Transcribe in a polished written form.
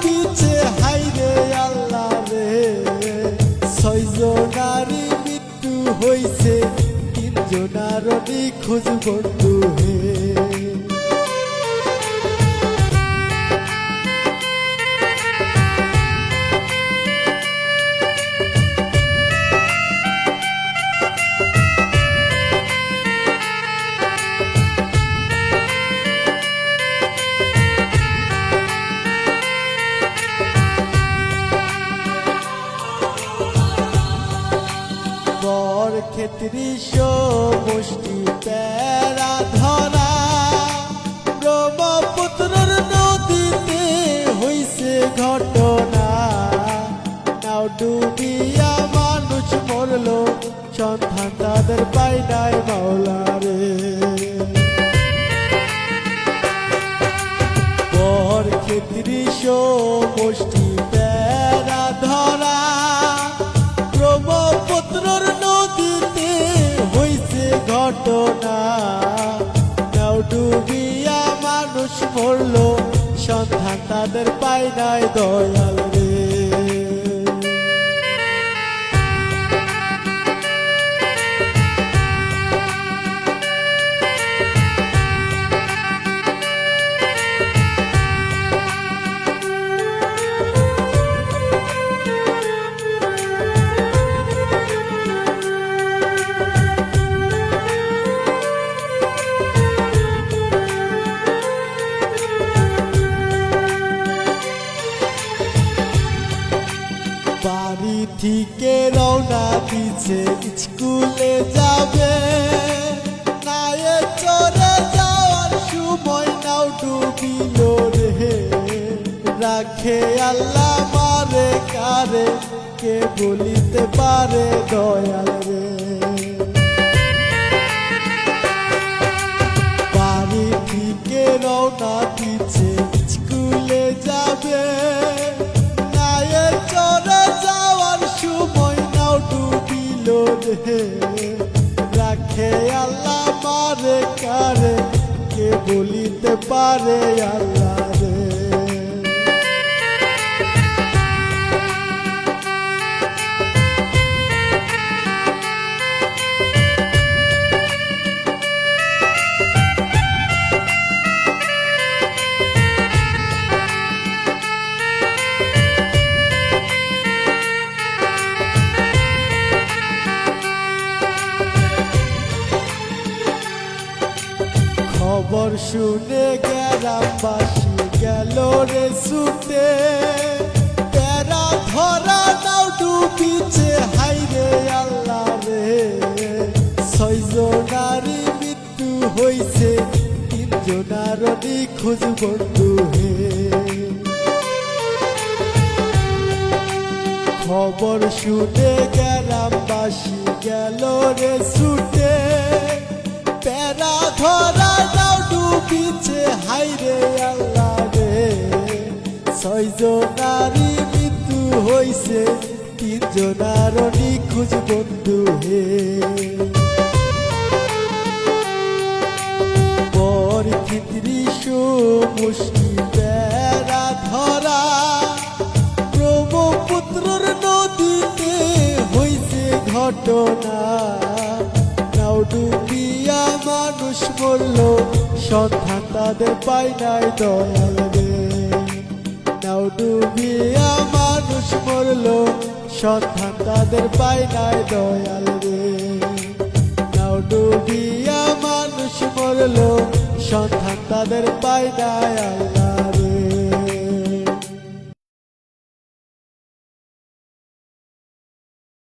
ডুবিছে হাইরে আল্লাহ রে। 6 জনারই মৃত্যু হইছে, 3 জনার নিখোঁজ বন্ধু হে। বরক্ষেত্রী সমষ্টি প্যারা ধরা, ব্রহ্মপুত্রের নদীতে হইছে ঘটনা। নাও ডুবিয়া মানুষ মরল, সন্ধান তাদের পাই নাই মাওলা রে। বরক্ষেত্রী সমষ্টি প্যারা ধরা, ব্রহ্মপুত্রের নদীতে হইছে ঘটনা। নাও ডুবিয়া মানুষ মরল, সন্ধান তাদের পাই নাই দয়াল রে। বাড়ি থেকে রওনা দিছে, স্কুলে যাবে। নায়ে চড়ে যাওয়ার সময় নাও ডুবিল রে। রাখে আল্লাহ মারে কারে, কে বলিতে পারে দয়াল রে। বাড়ি থেকে রওনা দিছে, স্কুলে যাবে। নায়ে চড়ে যাওয়ার সময় নাও ডুবিল রে। রাখে আল্লাহ মারে কারে, কে বলিতে পারে আল্লাহ রে। খবর শুনে গ্রামবাসী গেল রে ছুটে। প্যারা ধরা নাও ডুবিছে হাইরে আল্লাহ রে। 6 জনারই মৃত্যু হইছে, 3 জনার নিখোঁজ বন্ধু হে। খবর শুনে গ্রামবাসী গেল রে ছুটে। প্যারা ধরা নাও ডুবিছে হাইরে আল্লাহ রে। 6 জনারই মৃত্যু হইছে, 3 জনার নিখোঁজ বন্ধু হে। বরক্ষেত্রী সমষ্টি প্যারা ধরা, ব্রহ্মপুত্রের নদীতে হইছে ঘটনা। নাও ডুবিয়া মানুষ মরল, সন্ধান তাদের পাই নাই দয়াল রে। নাও ডুবিয়া মানুষ মরল, সন্ধান তাদের পাই নাই দয়াল রে। নাও ডুবিয়া মানুষ মরল, সন্ধান তাদের পাই নাই আল্লাহ।